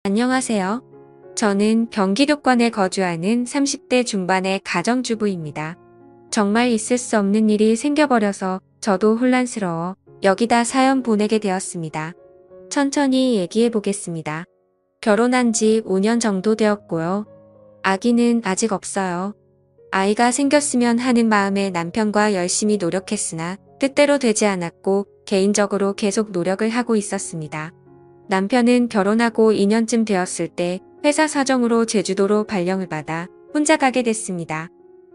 안녕하세요. 저는 경기도권에 거주하는 30대 중반의 가정주부입니다. 정말 있을 수 없는 일이 생겨버려서 저도 혼란스러워 여기다 사연 보내게 되었습니다. 천천히 얘기해 보겠습니다. 결혼한 지 5년 정도 되었고요. 아기는 아직 없어요. 아이가 생겼으면 하는 마음에 남편과 열심히 노력했으나 뜻대로 되지 않았고 개인적으로 계속 노력을 하고 있었습니다. 남편은 결혼하고 2년쯤 되었을 때 회사 사정으로 제주도로 발령을 받아 혼자 가게 됐습니다.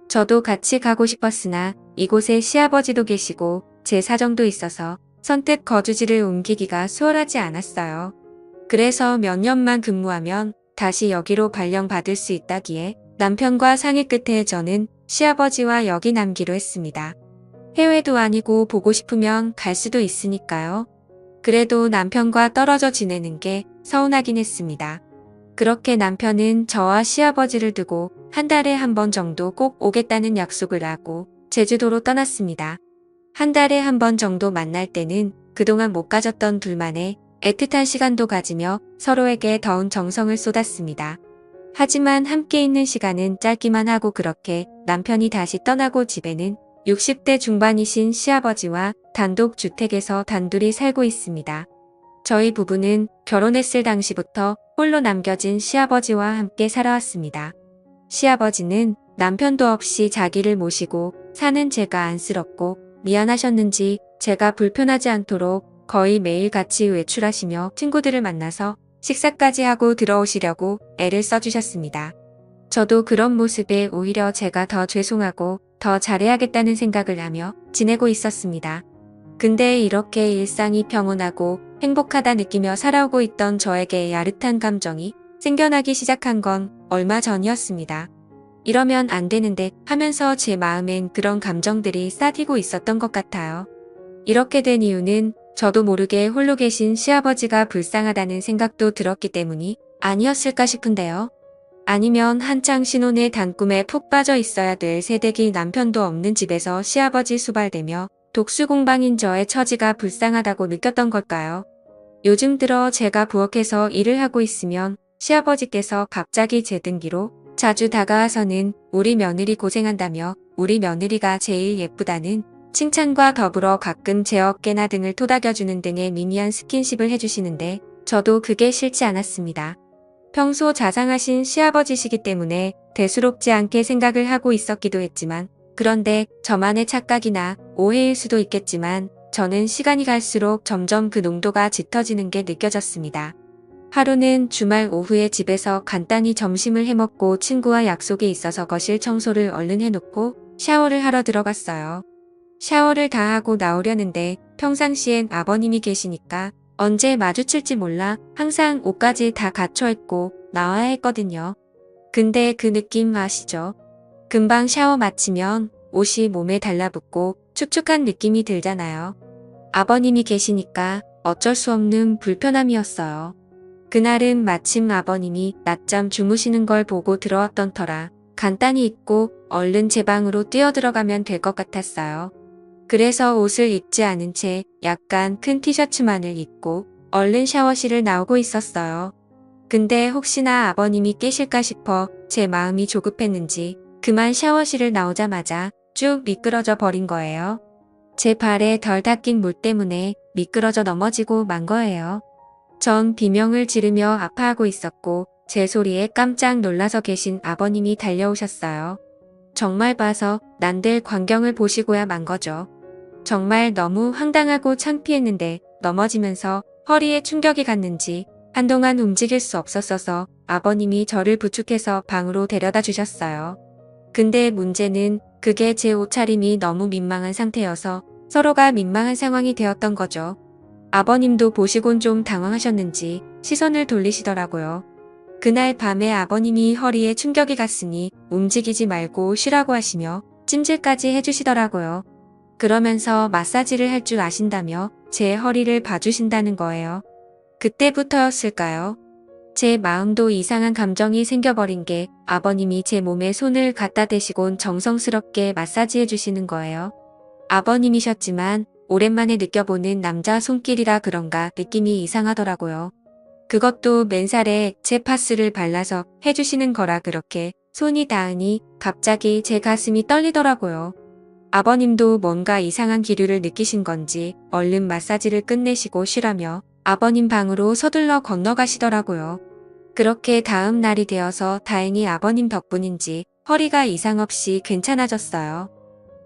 저도 같이 가고 싶었으나 이곳에 시아버지도 계시고 제 사정도 있어서 선뜻 거주지를 옮기기가 수월하지 않았어요. 그래서 몇 년만 근무하면 다시 여기로 발령받을 수 있다기에 남편과 상의 끝에 저는 시아버지와 여기 남기로 했습니다. 해외도 아니고 보고 싶으면 갈 수도 있으니까요. 그래도 남편과 떨어져 지내는 게 서운하긴 했습니다. 그렇게 남편은 저와 시아버지를 두고 한 달에 한 번 정도 꼭 오겠다는 약속을 하고 제주도로 떠났습니다. 한 달에 한 번 정도 만날 때는 그동안 못 가졌던 둘만의 애틋한 시간도 가지며 서로에게 더운 정성을 쏟았습니다. 하지만 함께 있는 시간은 짧기만 하고 그렇게 남편이 다시 떠나고 집에는 60대 중반이신 시아버지와 단독 주택에서 단둘이 살고 있습니다. 저희 부부는 결혼했을 당시부터 홀로 남겨진 시아버지와 함께 살아왔습니다. 시아버지는 남편도 없이 자기를 모시고 사는 제가 안쓰럽고 미안하셨는지 제가 불편하지 않도록 거의 매일 같이 외출하시며 친구들을 만나서 식사까지 하고 들어오시려고 애를 써주셨습니다. 저도 그런 모습에 오히려 제가 더 죄송하고 더 잘해야겠다는 생각을 하며 지내고 있었습니다. 근데 이렇게 일상이 평온하고 행복하다 느끼며 살아오고 있던 저에게 야릇한 감정이 생겨나기 시작한 건 얼마 전이었습니다. 이러면 안 되는데 하면서 제 마음엔 그런 감정들이 싹이고 있었던 것 같아요. 이렇게 된 이유는 저도 모르게 홀로 계신 시아버지가 불쌍하다는 생각도 들었기 때문이 아니었을까 싶은데요. 아니면 한창 신혼의 단꿈에 푹 빠져 있어야 될 새댁이 남편도 없는 집에서 시아버지 수발대며 독수공방인 저의 처지가 불쌍하다고 느꼈던 걸까요? 요즘 들어 제가 부엌에서 일을 하고 있으면 시아버지께서 갑자기 제 등기로 자주 다가와서는 우리 며느리 고생한다며 우리 며느리가 제일 예쁘다는 칭찬과 더불어 가끔 제 어깨나 등을 토닥여주는 등의 미미한 스킨십을 해주시는데 저도 그게 싫지 않았습니다. 평소 자상하신 시아버지시기 때문에 대수롭지 않게 생각을 하고 있었기도 했지만 그런데 저만의 착각이나 오해일 수도 있겠지만 저는 시간이 갈수록 점점 그 농도가 짙어지는 게 느껴졌습니다. 하루는 주말 오후에 집에서 간단히 점심을 해먹고 친구와 약속이 있어서 거실 청소를 얼른 해놓고 샤워를 하러 들어갔어요. 샤워를 다 하고 나오려는데 평상시엔 아버님이 계시니까 언제 마주칠지 몰라 항상 옷까지 다 갖춰 입고 나와야 했거든요. 근데 그 느낌 아시죠? 금방 샤워 마치면 옷이 몸에 달라붙고 축축한 느낌이 들잖아요. 아버님이 계시니까 어쩔 수 없는 불편함이었어요. 그날은 마침 아버님이 낮잠 주무시는 걸 보고 들어왔던 터라 간단히 입고 얼른 제 방으로 뛰어들어가면 될 것 같았어요. 그래서 옷을 입지 않은 채 약간 큰 티셔츠만을 입고 얼른 샤워실을 나오고 있었어요. 근데 혹시나 아버님이 깨실까 싶어 제 마음이 조급했는지 그만 샤워실을 나오자마자 쭉 미끄러져 버린 거예요. 제 발에 덜 닦인 물 때문에 미끄러져 넘어지고 만 거예요. 전 비명을 지르며 아파하고 있었고 제 소리에 깜짝 놀라서 계신 아버님이 달려오셨어요. 정말 봐서 난들 광경을 보시고야 만 거죠. 정말 너무 황당하고 창피했는데 넘어지면서 허리에 충격이 갔는지 한동안 움직일 수 없었어서 아버님이 저를 부축해서 방으로 데려다 주셨어요. 근데 문제는 그게 제 옷차림이 너무 민망한 상태여서 서로가 민망한 상황이 되었던 거죠. 아버님도 보시곤 좀 당황하셨는지 시선을 돌리시더라고요. 그날 밤에 아버님이 허리에 충격이 갔으니 움직이지 말고 쉬라고 하시며 찜질까지 해주시더라고요. 그러면서 마사지를 할 줄 아신다며 제 허리를 봐주신다는 거예요. 그때부터였을까요? 제 마음도 이상한 감정이 생겨버린 게 아버님이 제 몸에 손을 갖다 대시곤 정성스럽게 마사지해 주시는 거예요. 아버님이셨지만 오랜만에 느껴보는 남자 손길이라 그런가 느낌이 이상하더라고요. 그것도 맨살에 제 파스를 발라서 해주시는 거라 그렇게 손이 닿으니 갑자기 제 가슴이 떨리더라고요. 아버님도 뭔가 이상한 기류를 느끼신 건지 얼른 마사지를 끝내시고 쉬라며 아버님 방으로 서둘러 건너가시더라고요. 그렇게 다음 날이 되어서 다행히 아버님 덕분인지 허리가 이상 없이 괜찮아졌어요.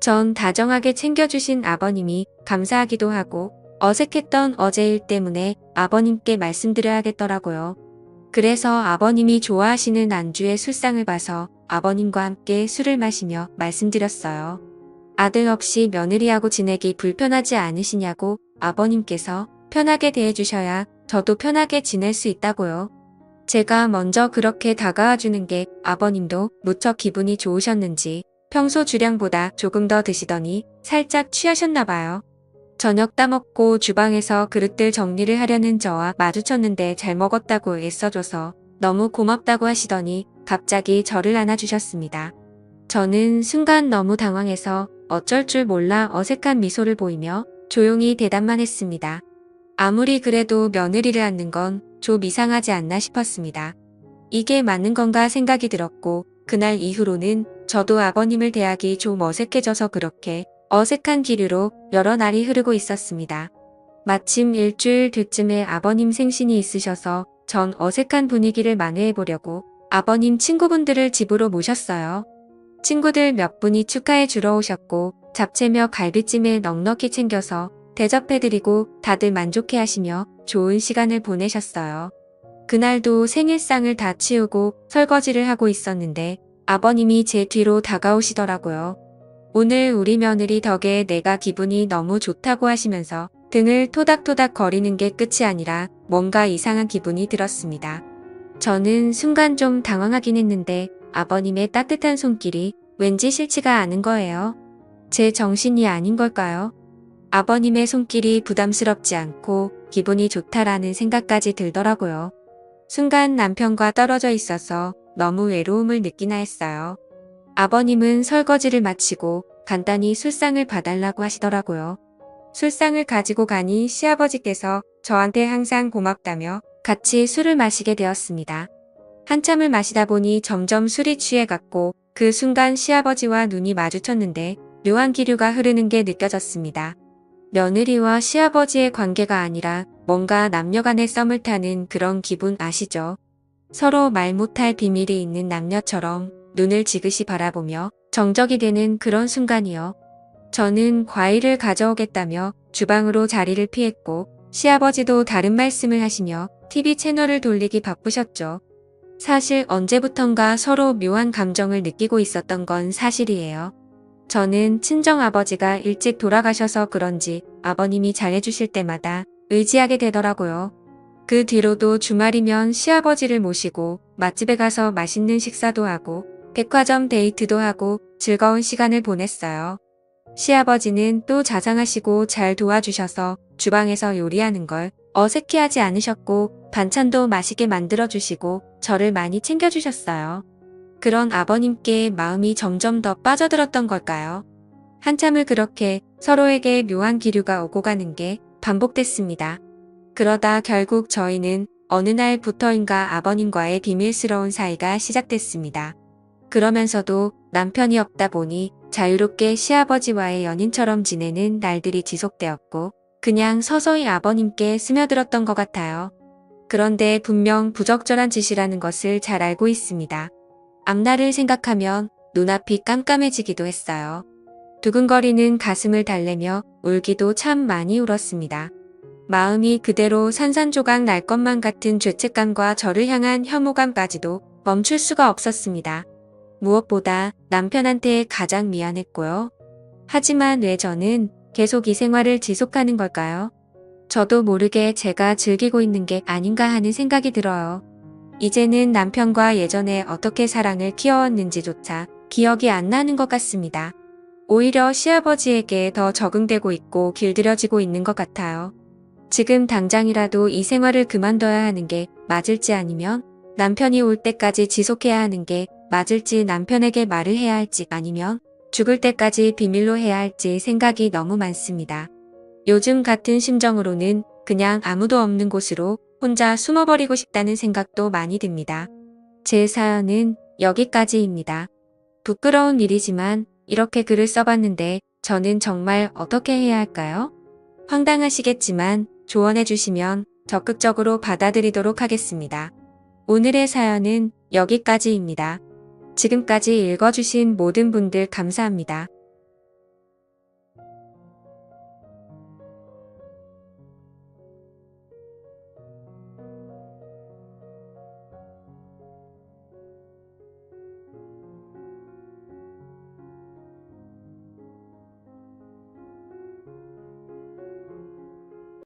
전 다정하게 챙겨주신 아버님이 감사하기도 하고 어색했던 어제 일 때문에 아버님께 말씀드려야겠더라고요. 그래서 아버님이 좋아하시는 안주의 술상을 봐서 아버님과 함께 술을 마시며 말씀드렸어요. 아들 없이 며느리하고 지내기 불편하지 않으시냐고 아버님께서 편하게 대해주셔야 저도 편하게 지낼 수 있다고요. 제가 먼저 그렇게 다가와 주는 게 아버님도 무척 기분이 좋으셨는지 평소 주량보다 조금 더 드시더니 살짝 취하셨나 봐요. 저녁 따먹고 주방에서 그릇들 정리를 하려는 저와 마주쳤는데 잘 먹었다고 애써줘서 너무 고맙다고 하시더니 갑자기 저를 안아주셨습니다. 저는 순간 너무 당황해서 어쩔 줄 몰라 어색한 미소를 보이며 조용히 대답만 했습니다. 아무리 그래도 며느리를 안는 건 좀 이상하지 않나 싶었습니다. 이게 맞는 건가 생각이 들었고 그날 이후로는 저도 아버님을 대하기 좀 어색해져서 그렇게 어색한 기류로 여러 날이 흐르고 있었습니다. 마침 일주일 뒤쯤에 아버님 생신이 있으셔서 전 어색한 분위기를 만회해보려고 아버님 친구분들을 집으로 모셨어요. 친구들 몇 분이 축하해 주러 오셨고 잡채며 갈비찜에 넉넉히 챙겨서 대접해드리고 다들 만족해하시며 좋은 시간을 보내셨어요. 그날도 생일상을 다 치우고 설거지를 하고 있었는데 아버님이 제 뒤로 다가오시더라고요. 오늘 우리 며느리 덕에 내가 기분이 너무 좋다고 하시면서 등을 토닥토닥 거리는 게 끝이 아니라 뭔가 이상한 기분이 들었습니다. 저는 순간 좀 당황하긴 했는데 아버님의 따뜻한 손길이 왠지 싫지가 않은 거예요. 제 정신이 아닌 걸까요? 아버님의 손길이 부담스럽지 않고 기분이 좋다라는 생각까지 들더라고요. 순간 남편과 떨어져 있어서 너무 외로움을 느끼나 했어요. 아버님은 설거지를 마치고 간단히 술상을 봐달라고 하시더라고요. 술상을 가지고 가니 시아버지께서 저한테 항상 고맙다며 같이 술을 마시게 되었습니다. 한참을 마시다 보니 점점 술이 취해갔고 그 순간 시아버지와 눈이 마주쳤는데 묘한 기류가 흐르는 게 느껴졌습니다. 며느리와 시아버지의 관계가 아니라 뭔가 남녀간의 썸을 타는 그런 기분 아시죠? 서로 말 못할 비밀이 있는 남녀처럼 눈을 지그시 바라보며 정적이 되는 그런 순간이요. 저는 과일을 가져오겠다며 주방으로 자리를 피했고 시아버지도 다른 말씀을 하시며 TV 채널을 돌리기 바쁘셨죠. 사실 언제부턴가 서로 묘한 감정을 느끼고 있었던 건 사실이에요. 저는 친정아버지가 일찍 돌아가셔서 그런지 아버님이 잘해주실 때마다 의지하게 되더라고요. 그 뒤로도 주말이면 시아버지를 모시고 맛집에 가서 맛있는 식사도 하고 백화점 데이트도 하고 즐거운 시간을 보냈어요. 시아버지는 또 자상하시고 잘 도와주셔서 주방에서 요리하는 걸 어색해하지 않으셨고 반찬도 맛있게 만들어주시고 저를 많이 챙겨주셨어요. 그런 아버님께 마음이 점점 더 빠져들었던 걸까요? 한참을 그렇게 서로에게 묘한 기류가 오고 가는 게 반복됐습니다. 그러다 결국 저희는 어느 날부터인가 아버님과의 비밀스러운 사이가 시작됐습니다. 그러면서도 남편이 없다 보니 자유롭게 시아버지와의 연인처럼 지내는 날들이 지속되었고 그냥 서서히 아버님께 스며들었던 것 같아요. 그런데 분명 부적절한 짓이라는 것을 잘 알고 있습니다. 앞날을 생각하면 눈앞이 깜깜해지기도 했어요. 두근거리는 가슴을 달래며 울기도 참 많이 울었습니다. 마음이 그대로 산산조각 날 것만 같은 죄책감과 저를 향한 혐오감까지도 멈출 수가 없었습니다. 무엇보다 남편한테 가장 미안했고요. 하지만 왜 저는 계속 이 생활을 지속하는 걸까요? 저도 모르게 제가 즐기고 있는 게 아닌가 하는 생각이 들어요. 이제는 남편과 예전에 어떻게 사랑을 키워왔는지조차 기억이 안 나는 것 같습니다. 오히려 시아버지에게 더 적응되고 있고 길들여지고 있는 것 같아요. 지금 당장이라도 이 생활을 그만둬야 하는 게 맞을지 아니면 남편이 올 때까지 지속해야 하는 게 맞을지 남편에게 말을 해야 할지 아니면 죽을 때까지 비밀로 해야 할지 생각이 너무 많습니다. 요즘 같은 심정으로는 그냥 아무도 없는 곳으로 혼자 숨어버리고 싶다는 생각도 많이 듭니다. 제 사연은 여기까지입니다. 부끄러운 일이지만 이렇게 글을 써봤는데 저는 정말 어떻게 해야 할까요? 황당하시겠지만 조언해주시면 적극적으로 받아들이도록 하겠습니다. 오늘의 사연은 여기까지입니다. 지금까지 읽어주신 모든 분들 감사합니다.